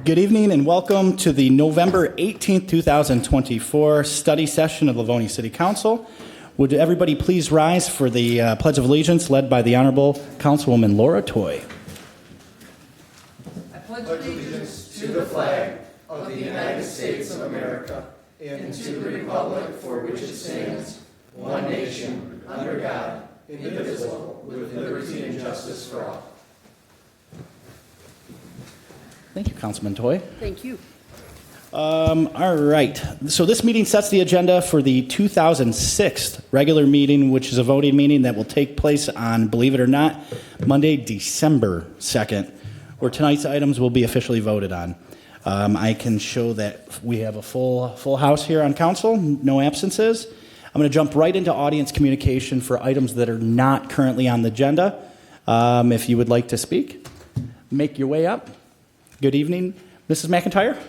Good evening and welcome to the November 18th, 2024 study session of Livonia City Council. Would everybody please rise for the Pledge of Allegiance led by the Honorable Councilwoman Laura Toy. I pledge allegiance to the flag of the United States of America and to the republic for which it stands, one nation, under God, indivisible, with liberty and justice for all. Thank you, Councilman Toy. Thank you. All right. So this meeting sets the agenda for the 2006 regular meeting, which is a voting meeting that will take place on, believe it or not, Monday, December 2nd, where tonight's items will be officially voted on. I can show that we have a full house here on council, no absences. I'm going to jump right into audience communication for items that are not currently on the agenda. If you would like to speak, make your way up. Good evening, Mrs. McIntyre.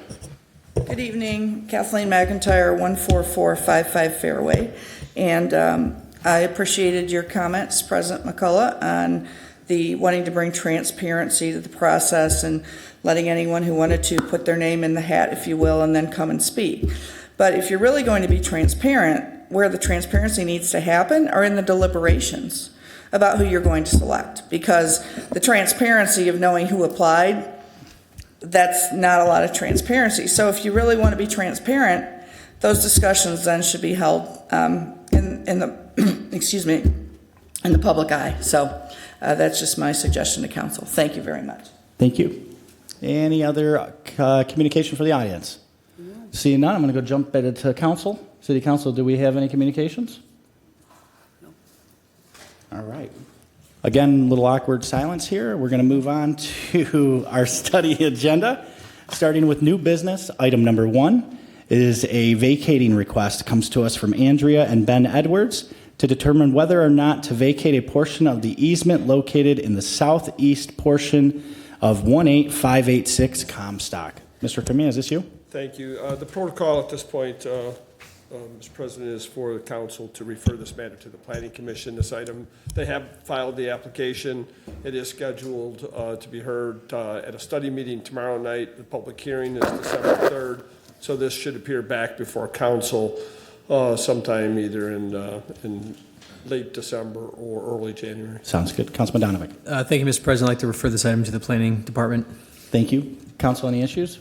Good evening, Kathleen McIntyre, 14455 Fairway. And I appreciated your comments, President McCullough, on the wanting to bring transparency to the process and letting anyone who wanted to put their name in the hat, if you will, and then come and speak. But if you're really going to be transparent, where the transparency needs to happen are in the deliberations about who you're going to select. Because the transparency of knowing who applied, that's not a lot of transparency. So if you really want to be transparent, those discussions then should be held in the excuse me, in the public eye. So that's just my suggestion to council. Thank you very much. Thank you. Any other communication for the audience? Seeing none, I'm going to go jump into council. City Council, do we have any communications? No. All right. Again, a little awkward silence here. We're going to move on to our study agenda, starting with new business. Item number 1 is a vacating request. It comes to us from Andrea and Ben Edwards to determine whether or not to vacate a portion of the easement located in the southeast portion of 18586 Comstock. Mr. Tomei, is this you? Thank you. The protocol at this point, Mr. President, is for the council to refer this matter to the Planning Commission. This item, they have filed the application. It is scheduled to be heard at a study meeting tomorrow night. The public hearing is December 3rd, so this should appear back before council sometime either in late December or early January. Sounds good. Councilman Donovan. Thank you, Mr. President. I'd like to refer this item to the Planning Department. Thank you. Council, any issues?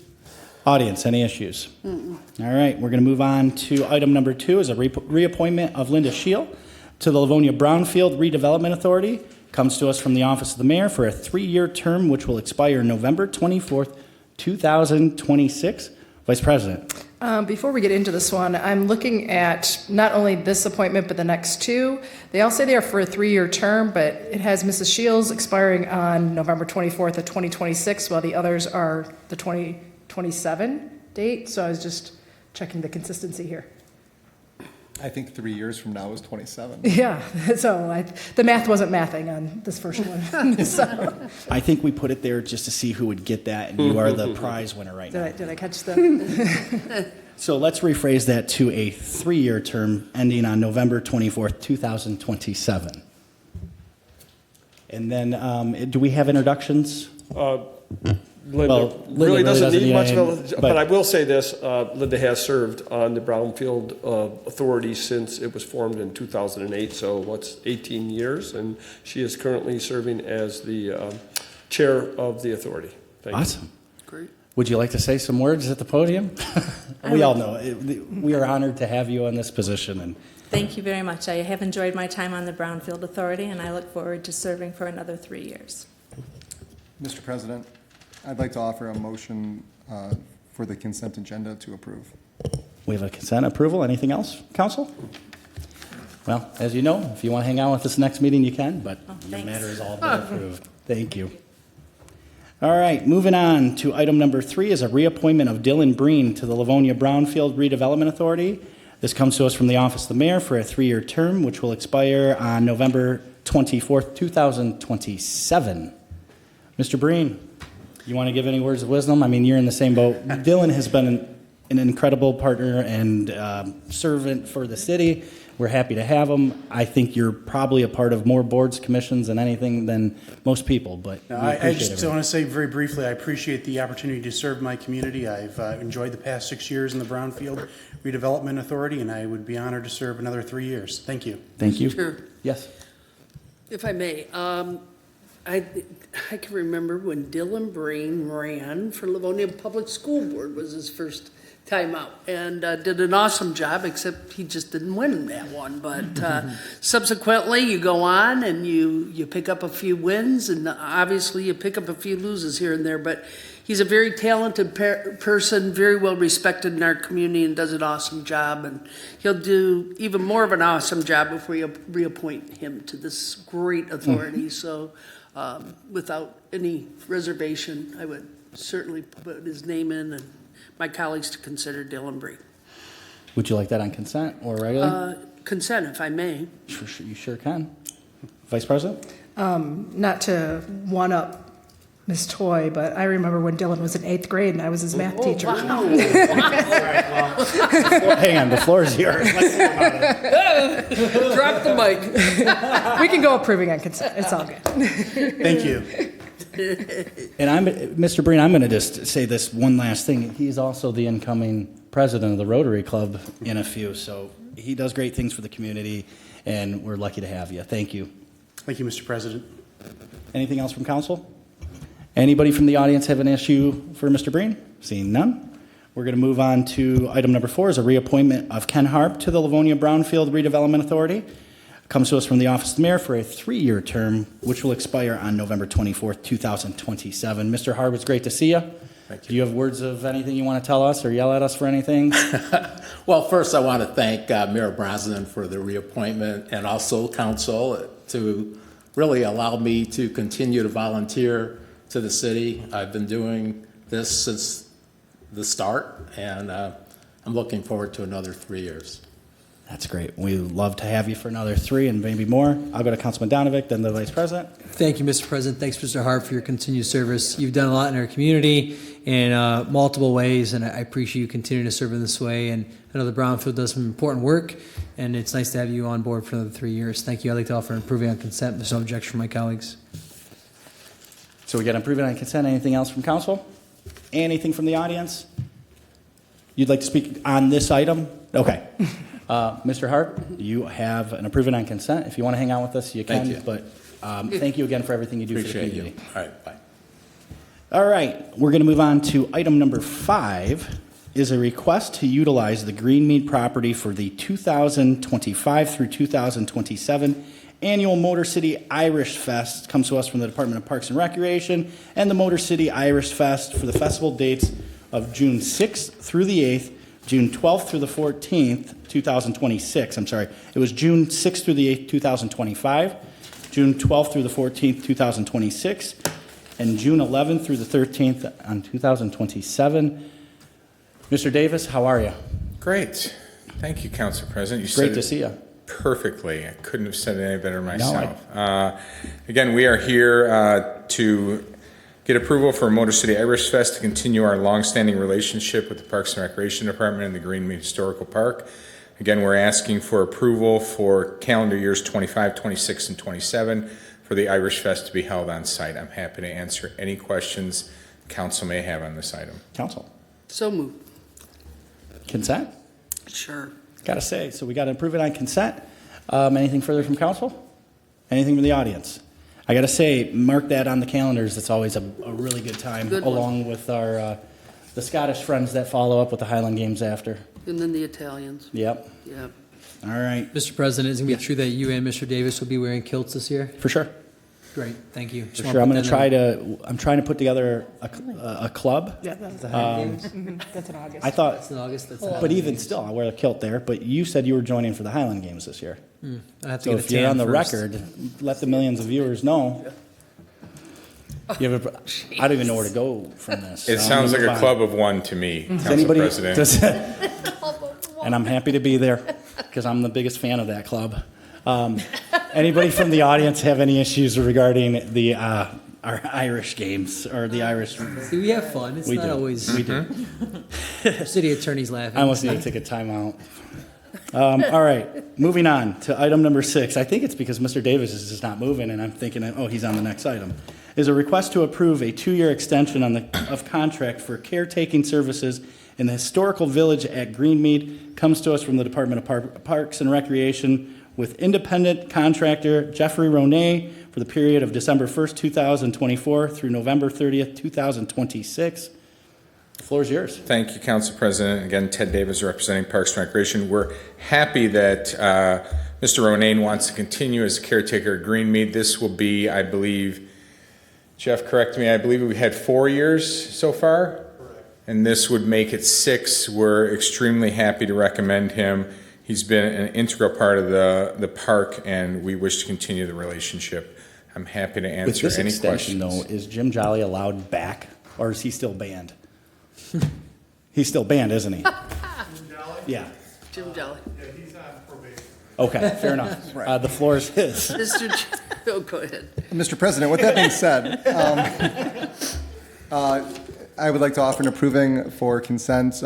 Audience, any issues? All right, we're going to move on to item number 2 is a reappointment of Linda Scheel to the Livonia Brownfield Redevelopment Authority. Comes to us from the Office of the Mayor for a 3-year term, which will expire November 24th, 2026. Vice President. Before we get into this one, I'm looking at not only this appointment, but the next 2. They all say they are for a 3-year term, but it has Mrs. Shields expiring on November 24th of 2026, while the others are the 2027 date. So I was just checking the consistency here. I think 3 years from now is 27. Yeah, so the math wasn't mathing on this first one. So. I think we put it there just to see who would get that, and you are the prize winner right now. Did I catch the? So let's rephrase that to a 3-year term ending on November 24th, 2027. And then, do we have introductions? Linda really doesn't need much of a, but I will say this, Linda has served on the Brownfield Authority since it was formed in 2008, so what's 18 years, and she is currently serving as the chair of the authority. Thank Awesome. you. Great. Would you like to say some words at the podium? We all know we are honored to have you in this position. And thank you very much. I have enjoyed my time on the Brownfield Authority, and I look forward to serving for another 3 years. Mr. President, I'd like to offer a motion for the consent agenda to approve. we have a consent approval. Anything else, council? Well, as you know, if you want to hang out with us next meeting, you can, but your matter is all been approved. Thank you. All right, moving on to item number 3 is a reappointment of Dylan Breen to the Livonia Brownfield Redevelopment Authority. This comes to us from the Office of the Mayor for a 3-year term, which will expire on November 24th, 2027. Mr. Breen, you want to give any words of wisdom? I mean, you're in the same boat. Dylan has been an incredible partner and servant for the city. We're happy to have him. I think you're probably a part of more boards, commissions, and anything than most people, but we I appreciate just it. want to say very briefly, I appreciate the opportunity to serve my community. I've enjoyed the past 6 years in the Brownfield Redevelopment Authority, and I would be honored to serve another 3 years. Thank you. Thank you. Sure. Yes. If I may, I can remember when Dylan Brain ran for Livonia Public School Board, was his first time out, and did an awesome job, except he just didn't win that one. But subsequently, you go on and you pick up a few wins, and obviously you pick up a few loses here and there, but he's a very talented person, very well respected in our community, and does an awesome job, and he'll do even more of an awesome job if we reappoint him to this great authority. So without any reservation, I would certainly put his name in, and my colleagues to consider Dylan Bree. Would you like that on consent or regular? Consent, if I may. Sure, you sure can. Vice President? Not to one-up Ms. Toy, but I remember when Dylan was in 8th grade and I was his math teacher. Wow. Hang on, the floor is yours. Let's hear about it. Drop the mic. We can go approving on consent. It's all good. Thank you. And Mr. Breen, I'm going to just say this one last thing. He's also the incoming president of the Rotary Club in a few, so he does great things for the community, and we're lucky to have you. Thank you. Thank you, Mr. President. Anything else from council? Anybody from the audience have an issue for Mr. Breen? Seeing none, we're going to move on to item number 4, is a reappointment of Ken Harp to the Livonia Brownfield Redevelopment Authority. Comes to us from the Office of the Mayor for a 3-year term, which will expire on November 24th, 2027. Mr. Harp, it's great to see you. Thank you. Do you have words of anything you want to tell us or yell at us for anything? Well, first I want to thank Mayor Brosnan for the reappointment, and also council to really allow me to continue to volunteer to the city. I've been doing this since the start, and I'm looking forward to another 3 years. That's great. We'd love to have you for another 3 and maybe more. I'll go to Councilman Donovic, then the Vice President. Thank you, Mr. President. Thanks, Mr. Hart, for your continued service. You've done a lot in our community in multiple ways, and I appreciate you continuing to serve in this way. And I know the Brownfield does some important work, and it's nice to have you on board for another 3 years. Thank you. I'd like to offer improving on consent. There's no objection from my colleagues. So we got improving on consent. Anything else from council? Anything from the audience? You'd like to speak on this item? Okay. Mr. Hart, you have an approving on consent. If you want to hang out with us, you can. Thank you. But thank you again for everything you do Appreciate for the you. community. All right, bye. All right, we're going to move on to item number 5, is a request to utilize the Greenmead property for the 2025 through 2027 annual Motor City Irish Fest. Comes to us from the Department of Parks and Recreation and the Motor City Irish Fest for the festival dates of June 6th through the 8th, June 12th through the 14th, 2026. I'm sorry. It was June 6th through the 8th, 2025, June 12th through the 14th, 2026, and June 11th through the 13th on 2027. Mr. Davis, how are you? Great. Thank you, Council President. You Great said to it see you. perfectly. I couldn't have said it any better myself. Again, we are here to get approval for Motor City Irish Fest to continue our longstanding relationship with the Parks and Recreation Department and the Greenmead Historical Park. Again, we're asking for approval for calendar years 25, 26, and 27 for the Irish Fest to be held on site. I'm happy to answer any questions council may have on this item. Council. So moved. Consent? Sure. Got to say, so we got to approve it on consent. Anything further from council? Anything from the audience? I got to say, mark that on the calendars. It's always a really good time, Good one. along with our the Scottish friends that follow up with the Highland Games after. And then the Italians. Yep. Yep. All right. Mr. President, is it going to be true that you and Mr. Davis will be wearing kilts this year? For sure. Great. Thank you. For sure. I'm trying to put together a club. Yeah, that's in August. I thought, It's in August. That's but even still, I'll wear a kilt there. But you said you were joining for the Highland Games this year. I have to So get a if you're tan on the first. record, let the millions of viewers know. You have I don't even know where to go from this. It So sounds I'm like gonna a move club on. of one to me, Does Council anybody, President. and I'm happy to be there because I'm the biggest fan of that club. Anybody from the audience have any issues regarding the our Irish games or the Irish? See, we have fun. It's We not do. always. We do. City attorney's laughing. I almost need to take a timeout. All right, moving on to item number 6. I think it's because Mr. Davis is just not moving, and I'm thinking, oh, he's on the next item. Is a request to approve a 2-year extension of contract for caretaking services in the historical village at Greenmead. Comes to us from the Department of Parks and Recreation with independent contractor Jeffrey Ronay for the period of December 1st, 2024 through November 30th, 2026. The floor is yours. Thank you, Council President. Again, Ted Davis representing Parks and Recreation. We're happy that Mr. Ronayne wants to continue as a caretaker at Greenmead. This will be, I believe, Jeff, correct me, I believe we had 4 years so far? Correct. And this would make it 6. We're extremely happy to recommend him. He's been an integral part of the park, and we wish to continue the relationship. I'm happy to answer With this any extension, questions. though, is Jim Jolly allowed back, or is he still banned? He's still banned, isn't he? Yeah. Jim Jolly. Okay, fair enough. The floor is his. Oh, go ahead. Mr. President, with that being said, I would like to offer an approving for consent.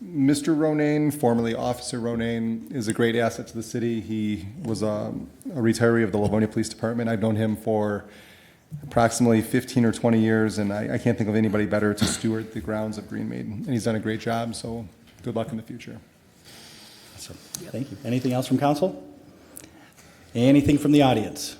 Mr. Ronayne, formerly Officer Ronayne, is a great asset to the city. He was a retiree of the Livonia Police Department. I've known him for approximately 15 or 20 years, and I can't think of anybody better to steward the grounds of Greenmead. And he's done a great job, so good luck in the future. Awesome. Thank you. Anything else from council? Anything from the audience?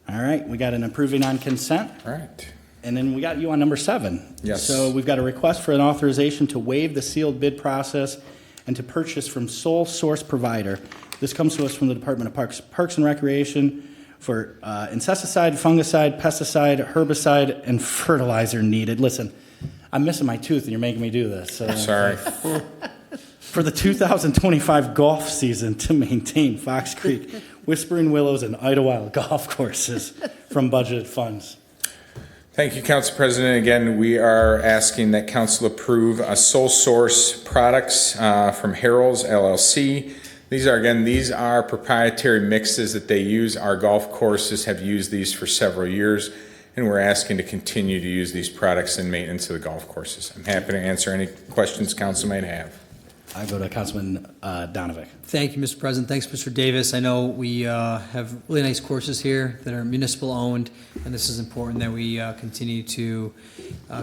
All right, we got an approving on consent. All right. And then we got you on number 7. Yes. So we've got a request for an authorization to waive the sealed bid process and to purchase from sole source provider. This comes to us from the Department of Parks and Recreation for insecticide, fungicide, pesticide, herbicide, and fertilizer needed. Listen, I'm missing my tooth and you're making me do this. Sorry. For the 2025 golf season to maintain Fox Creek, Whispering Willows, and Idlewild golf courses from budgeted funds. Thank you, Council President. Again, we are asking that Council approve a sole source products from Harold's LLC. These are proprietary mixes that they use. Our golf courses have used these for several years, and we're asking to continue to use these products in maintenance of the golf courses. I'm happy to answer any questions Council might have. I go to Councilman Donovic. Thank you, Mr. President. Thanks, Mr. Davis. I know we have really nice courses here that are municipal owned, and this is important that we continue to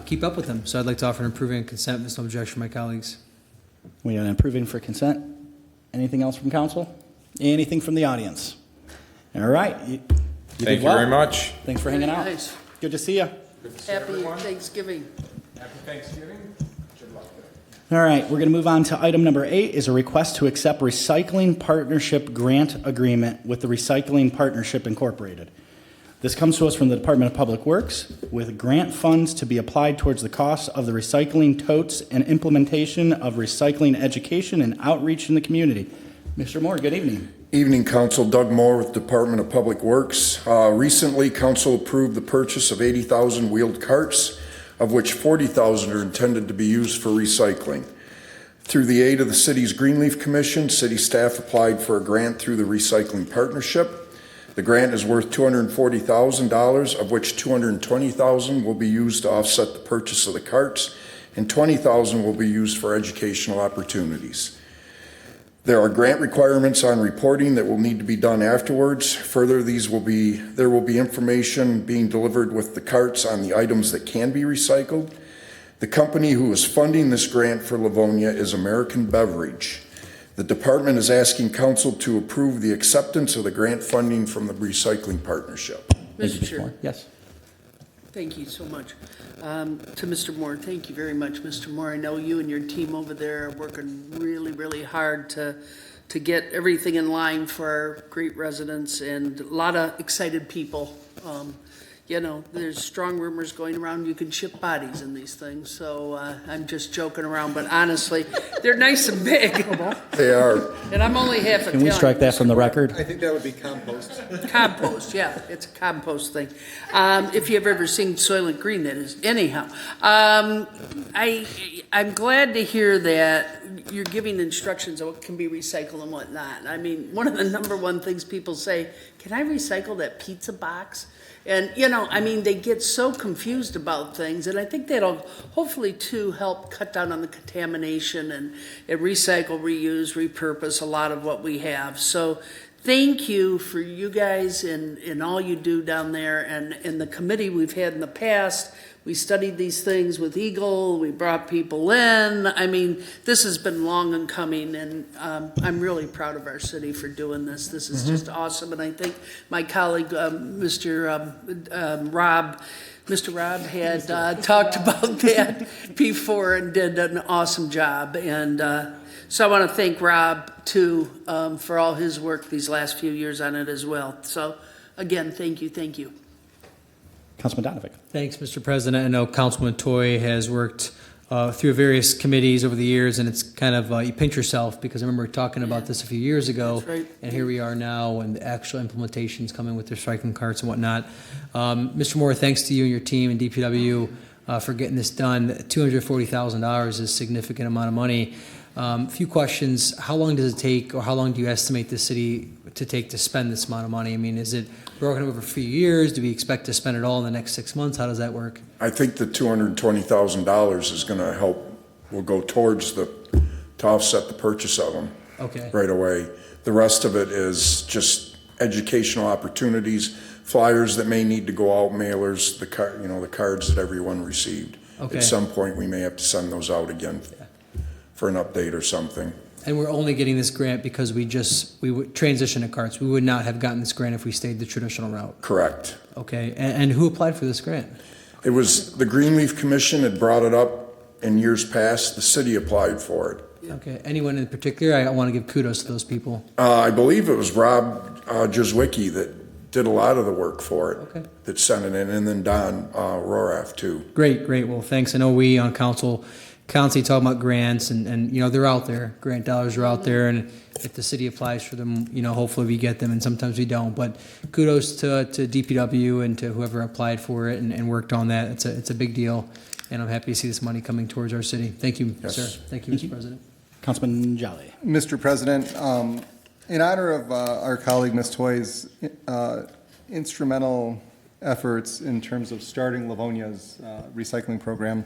keep up with them. So I'd like to offer an approving consent with no objection from my colleagues. We got an approving for consent. Anything else from council? Anything from the audience? All right. You Thank you very much. Thanks for hanging out. Nice. Good to see you. Happy Thanksgiving. Happy Thanksgiving. All right, we're going to move on to item number 8 is a request to accept recycling partnership grant agreement with the Recycling Partnership Incorporated. This comes to us from the Department of Public Works with grant funds to be applied towards the cost of the recycling totes and implementation of recycling education and outreach in the community. Mr. Moore, good evening. Evening, Council. Doug Moore with Department of Public Works. Recently, Council approved the purchase of 80,000 wheeled carts, of which 40,000 are intended to be used for recycling. Through the aid of the city's Greenleaf Commission, city staff applied for a grant through the Recycling Partnership. The grant is worth $240,000, of which $220,000 will be used to offset the purchase of the carts, and $20,000 will be used for educational opportunities. There are grant requirements on reporting that will need to be done afterwards. Further, there will be information being delivered with the carts on the items that can be recycled. The company who is funding this grant for Livonia is American Beverage. The department is asking council to approve the acceptance of the grant funding from the Recycling Partnership. Mr. Chair. Yes. Thank you so much. To Mr. Moore, thank you very much, Mr. Moore. I know you and your team over there are working really, really hard to get everything in line for our great residents and a lot of excited people. There's strong rumors going around you can ship bodies in these things, so I'm just joking around, but honestly, they're nice and big. They are. And I'm only half Italian. Can we strike that from the record? I think that would be compost. Compost, yeah, it's a compost thing. If you've ever seen Soylent Green, that is. Anyhow, I'm glad to hear that you're giving instructions on what can be recycled and whatnot. I mean, one of the number one things people say, can I recycle that pizza box? And, you know, I mean, they get so confused about things, and I think that'll hopefully too help cut down on the contamination and recycle, reuse, repurpose a lot of what we have. So thank you for you guys and all you do down there, and the committee we've had in the past. We studied these things with Eagle, we brought people in. I mean, this has been long in coming, and I'm really proud of our city for doing this. This is just awesome, and I think my colleague, Mr. Rob had talked about that before and did an awesome job. And so I want to thank Rob, too, for all his work these last few years on it as well. So, again, thank you, thank you. Councilman Donovan. Thanks, Mr. President. I know Councilman Toy has worked through various committees over the years, and it's kind of, you pinch yourself because I remember talking about this a few years ago, That's right. and here we are now, and the actual implementations coming with their recycling carts and whatnot. Mr. Moore, thanks to you and your team and DPW for getting this done. $240,000 is a significant amount of money. A few questions. How long does it take, or how long do you estimate the city to take to spend this amount of money? I mean, is it broken over a few years? Do we expect to spend it all in the next 6 months? How does that work? I think the $220,000 is going to help, will go towards to offset the purchase of them Okay. right away. The rest of it is just educational opportunities, flyers that may need to go out, mailers, the cards that everyone received. Okay. At some point, we may have to send those out again for an update or something. And we're only getting this grant because we would transition to carts. We would not have gotten this grant if we stayed the traditional route. Correct. Okay. And who applied for this grant? It was the Greenleaf Commission had brought it up in years past. The city applied for it. Okay. Anyone in particular? I want to give kudos to those people. I believe it was Rob Jazwicki that did a lot of the work for it. Okay. That sent it in, and then Don Roraff too. Great. Well, thanks. I know we on council constantly talk about grants, and you know, they're out there. Grant dollars are out there, and if the city applies for them, you know, hopefully we get them, and sometimes we don't. But kudos to DPW and to whoever applied for it and worked on that. It's a big deal, and I'm happy to see this money coming towards our city. Thank you, Yes. sir. Thank you, Mr. President. Councilman Jolly. Mr. President, in honor of our colleague Ms. Toy's instrumental efforts in terms of starting Livonia's recycling program,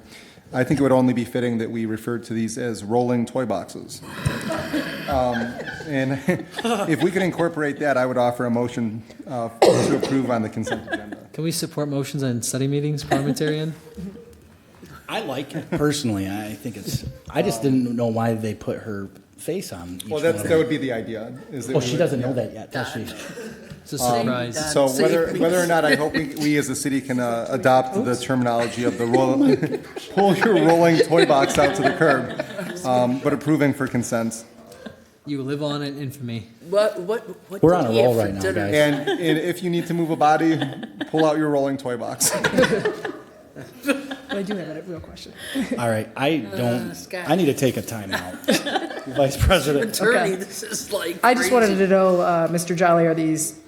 I think it would only be fitting that we referred to these as rolling toy boxes. And if we could incorporate that, I would offer a motion to approve on the consent agenda. Can we support motions on study meetings, parliamentarian? I like it personally. I think it's. I just didn't know why they put her face on each Well, one. that would be the idea. Is that Well, we she would- doesn't yeah. know that yet, does she? It's a surprise. So whether or not, I hope we as a city can adopt the terminology of the pull your rolling toy box out to the curb, but approving for consent. You live on in infamy. What We're did on a he have roll for right now, dinner? guys. And if you need to move a body, pull out your rolling toy box. But I do have a real question. All right, I don't. Scott. I need to take a timeout, Vice President. Attorney, Okay. this is like I just crazy. wanted to know, Mr. Jolly, are these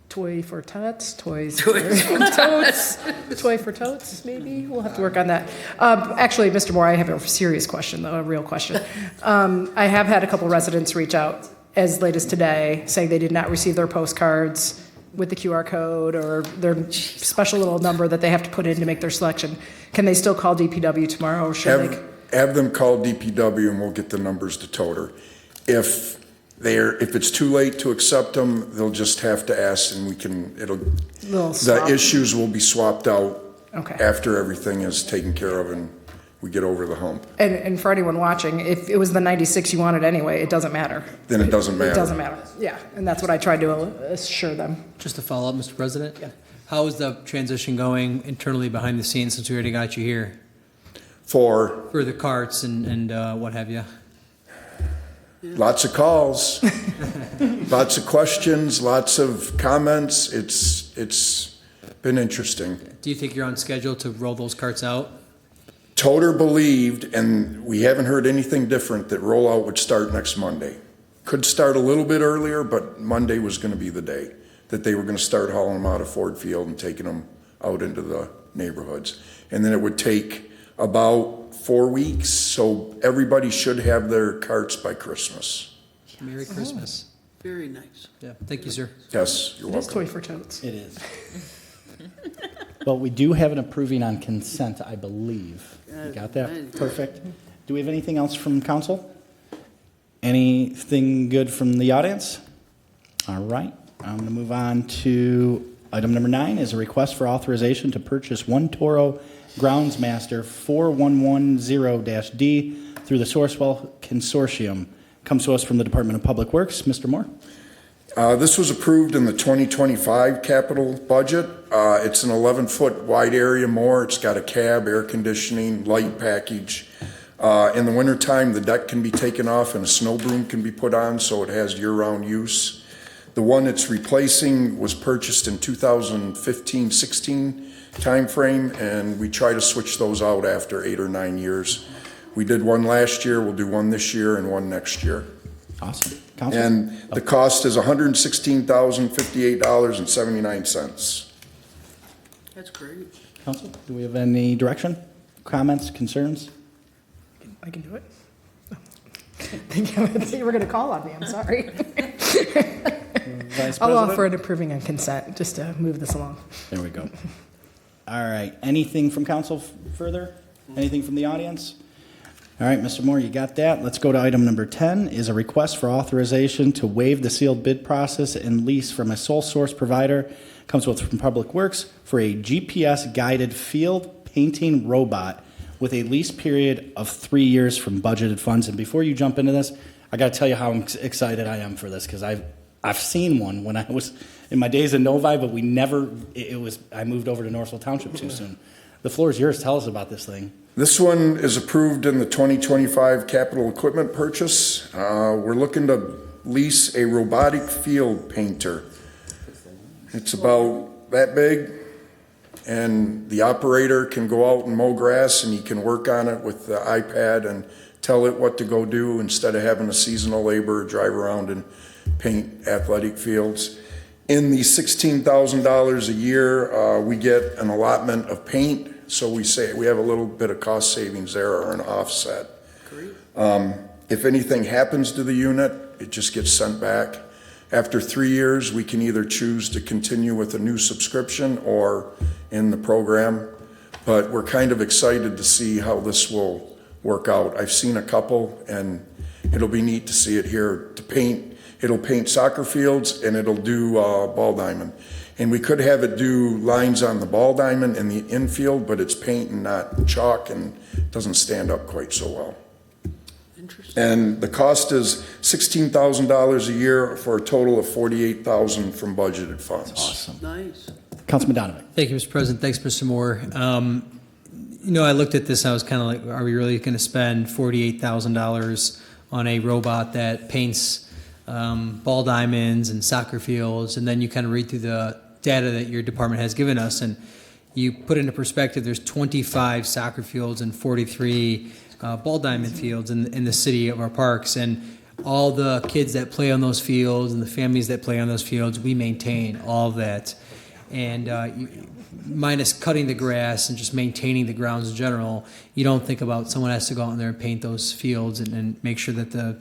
toy for tots, toys for totes, toy for totes, maybe? We'll have to work on that. Actually, Mr. Moore, I have a serious question, though, a real question. I have had a couple residents reach out as late as today, saying they did not receive their postcards with the QR code or their special little number that they have to put in to make their selection. Can they still call DPW tomorrow, or should they? Have them call DPW and we'll get the numbers to toter. If it's too late to accept them, they'll just have to ask and They'll the swap. issues will be swapped out Okay. after everything is taken care of and we get over the hump. And for anyone watching, if it was the 96 you wanted anyway, it doesn't matter. Then it doesn't matter. It doesn't matter. Yeah, and that's what I tried to assure them. Just to follow up, Mr. President? Yeah. How is the transition going internally behind the scenes since we already got you here? For For the carts and what have you? lots of calls, lots of questions, lots of comments. It's been interesting. Do you think you're on schedule to roll those carts out? Toter believed, and we haven't heard anything different, that rollout would start next Monday. Could start a little bit earlier, but Monday was going to be the day that they were going to start hauling them out of Ford Field and taking them out into the neighborhoods. And then it would take about 4 weeks, so everybody should have their carts by Christmas. Merry Christmas. Very nice. Yeah, thank you, sir. Yes, you're It is welcome. toy for totes. It is. Well, we do have an approving on consent, I believe. You got that? Perfect. Do we have anything else from council? Anything good from the audience? All right, I'm going to move on to item number 9 is a request for authorization to purchase one Toro Groundsmaster 4110-D through the Sourcewell Consortium. Comes to us from the Department of Public Works. Mr. Moore? This was approved in the 2025 capital budget. It's an 11-foot wide area mower. It's got a cab, air conditioning, light package. In the wintertime, the deck can be taken off and a snow broom can be put on, so it has year-round use. The one it's replacing was purchased in 2015-16 timeframe, and we try to switch those out after 8 or 9 years. We did one last year, we'll do one this year and one next year. Awesome. Council? And the cost is $116,058.79. That's great. Council, do we have any direction, comments, concerns? I can do it. You were going to call on me, I'm sorry. Vice I'll President? offer an approving on consent, just to move this along. There we go. All right, anything from council further? Anything from the audience? All right, Mr. Moore, you got that. Let's go to item number 10, is a request for authorization to waive the sealed bid process and lease from a sole source provider, comes with from Public Works, for a GPS-guided field painting robot with a lease period of 3 years from budgeted funds. And before you jump into this, I got to tell you how excited I am for this, because I've seen one when I was in my days in Novi, but we never, I moved over to Northville Township too soon. The floor is yours. Tell us about this thing. This one is approved in the 2025 capital equipment purchase. We're looking to lease a robotic field painter. It's about that big, and the operator can go out and mow grass, and he can work on it with the iPad and tell it what to go do instead of having a seasonal laborer drive around and paint athletic fields. In the $16,000 a year, we get an allotment of paint. So we say we have a little bit of cost savings there, or an offset. Great. If anything happens to the unit, it just gets sent back. After 3 years, we can either choose to continue with a new subscription or in the program. But we're kind of excited to see how this will work out. I've seen a couple, and it'll be neat to see it here to paint. It'll paint soccer fields, and it'll do ball diamond. And we could have it do lines on the ball diamond in the infield, but it's paint and not chalk, and doesn't stand up quite so well. Interesting. And the cost is $16,000 a year for a total of $48,000 from budgeted funds. Awesome. Nice. Councilman Donovan. Thank you, Mr. President. Thanks, Mr. Moore. I looked at this, I was kind of like, are we really going to spend $48,000 on a robot that paints ball diamonds and soccer fields? And then you kind of read through the data that your department has given us, and you put into perspective, there's 25 soccer fields and 43 ball diamond fields in the city of our parks. And all the kids that play on those fields and the families that play on those fields, we maintain all of that. And minus cutting the grass and just maintaining the grounds in general, you don't think about someone has to go out there and paint those fields and make sure that the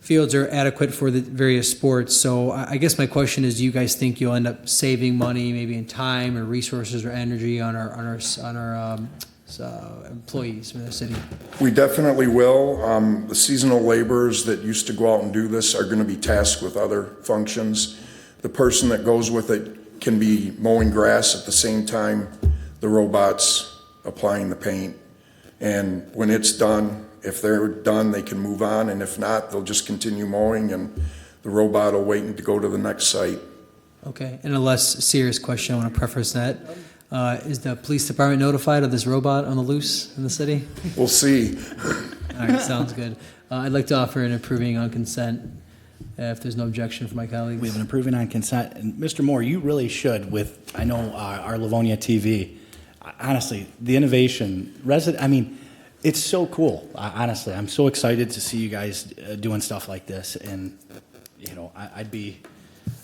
fields are adequate for the various sports. So I guess my question is, do you guys think you'll end up saving money, maybe in time or resources or energy on our employees in the city? We definitely will. The seasonal laborers that used to go out and do this are going to be tasked with other functions. The person that goes with it can be mowing grass at the same time the robot's applying the paint. And when it's done, if they're done, they can move on, and if not, they'll just continue mowing, and the robot will wait to go to the next site. Okay, and a less serious question, I want to preface that. Is the police department notified of this robot on the loose in the city? We'll see. All right, sounds good. I'd like to offer an approving on consent, if there's no objection from my colleagues. We have an approving on consent. And Mr. Moore, you really should with, I know, our Livonia TV. Honestly, the innovation, it's so cool. Honestly, I'm so excited to see you guys doing stuff like this. And,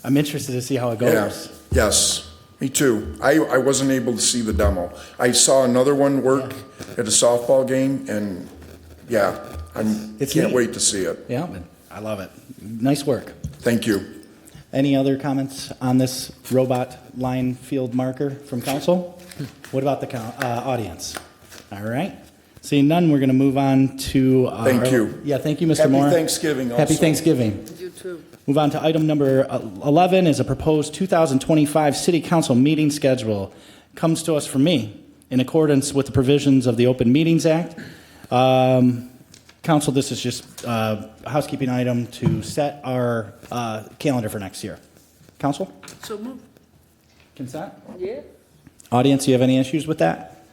I'm interested to see how it goes. Yeah. Yes, me too. I wasn't able to see the demo. I saw another one work at a softball game, and can't neat. wait to see it. Yeah, I love it. Nice work. Thank you. Any other comments on this robot line field marker from council? What about the audience? All right. Seeing none, we're going to move on to. Thank you. Yeah, thank you, Mr. Happy Moore. Thanksgiving also. Happy Thanksgiving. You too. Move on to item number 11 is a proposed 2025 City Council meeting schedule. Comes to us from me in accordance with the provisions of the Open Meetings Act. Council, this is just a housekeeping item to set our calendar for next year. Council? So move. Consent? Yeah. Audience, you have any issues with that?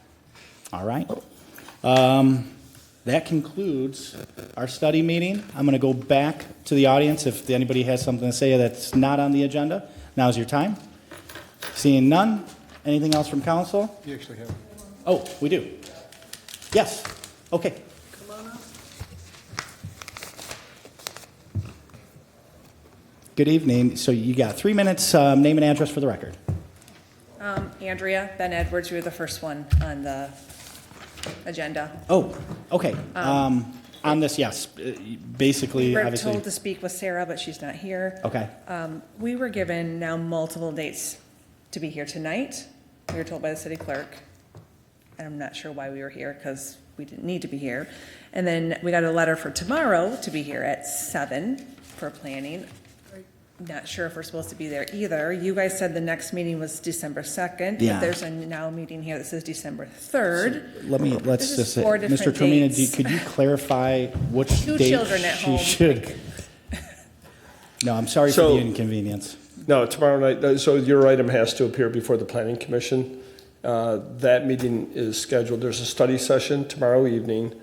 All right. That concludes our study meeting. I'm going to go back to the audience if anybody has something to say that's not on the agenda. Now's your time. Seeing none. Anything else from council? You actually have. Oh, we do. Yes. Okay. Come on up. Good evening. So you got 3 minutes. Name and address for the record. Andrea, Ben Edwards, you were the first one on the agenda. Oh, okay. On this, yes. Basically, We were obviously. told to speak with Sarah, but she's not here. Okay. We were given now multiple dates to be here tonight. We were told by the city clerk. And I'm not sure why we were here, because we didn't need to be here. And then we got a letter for tomorrow to be here at 7 for planning. Not sure if we're supposed to be there either. You guys said the next meeting was December 2nd. Yeah. But there's a now meeting here that says December 3rd. Let's This is just say, 4 different Mr. Tromina, dates. could you clarify which Two date children at she home. should? No, I'm sorry for So- the inconvenience. No, tomorrow night, so your item has to appear before the planning commission. That meeting is scheduled, there's a study session tomorrow evening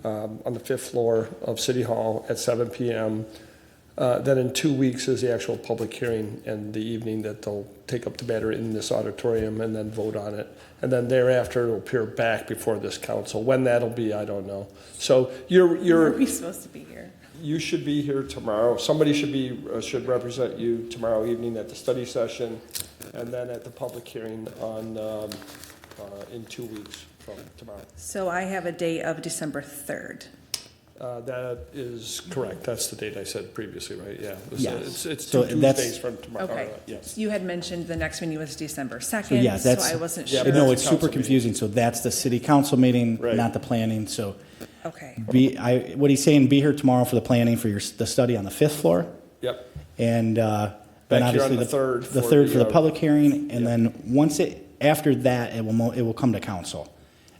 on the 5th floor of City Hall at 7 PM. Then in 2 weeks is the actual public hearing and the evening that they'll take up the matter in this auditorium and then vote on it. And then thereafter, it'll appear back before this council. When that'll be, I don't know. So Are we supposed to be here? you should be here tomorrow. Somebody should represent you tomorrow evening at the study session and then at the public hearing in 2 weeks from tomorrow. So I have a date of December 3rd. That is correct. That's the date I said previously, right? Yeah. Yes. It's So 2 that's- Tuesdays from tomorrow. Okay. Yes. You had mentioned the next meeting was December 2nd. So yeah, that's. I wasn't Yeah, sure. No, that's it's a super council meeting. confusing. So that's the city council meeting, Right. not the planning. So Okay. what he's saying, be here tomorrow for the planning for the study on the 5th floor. Yep. And then Back here obviously on the 3rd the for 3rd the, for the public hearing. And then after that, it will come to council.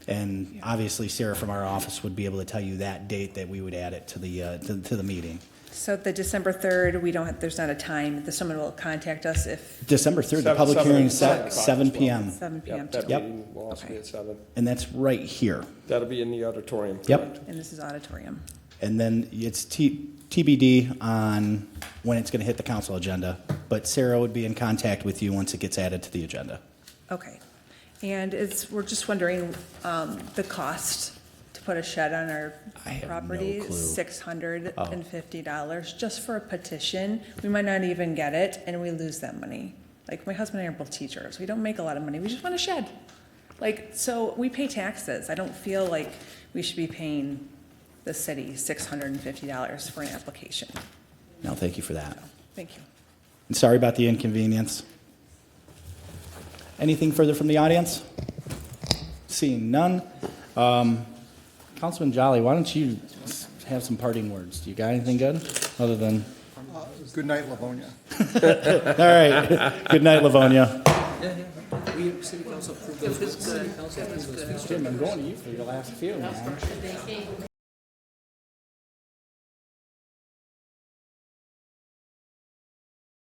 And obviously Sarah from our office would be able to tell you that date that we would add it to the meeting. So the December 3rd, there's not a time. Someone will contact us if December 3rd, the Seven- public seven- hearing is seven set o'clock 7 as well. PM. 7 p.m. Yep. That Yep. meeting will also be Okay. at 7. And that's right here. That'll be in the auditorium. Yep. And this is auditorium. And then it's TBD on when it's going to hit the council agenda. But Sarah would be in contact with you once it gets added to the agenda. Okay. And we're just wondering, the cost to put a shed on our I have no property clue. is $650 just for a petition. We might not even get it and we lose that money. Like, my husband and I are both teachers. We don't make a lot of money. We just want a shed. So we pay taxes. I don't feel like we should be paying the city $650 for an application. No, thank you for that. Thank you. And sorry about the inconvenience. Anything further from the audience? Seeing none. Councilman Jolly, why don't you have some parting words? Do you got anything good other than? Good night, Livonia. All right. Good night, Livonia. City council approved It was good. Jim, I'm going to you for your last few, man.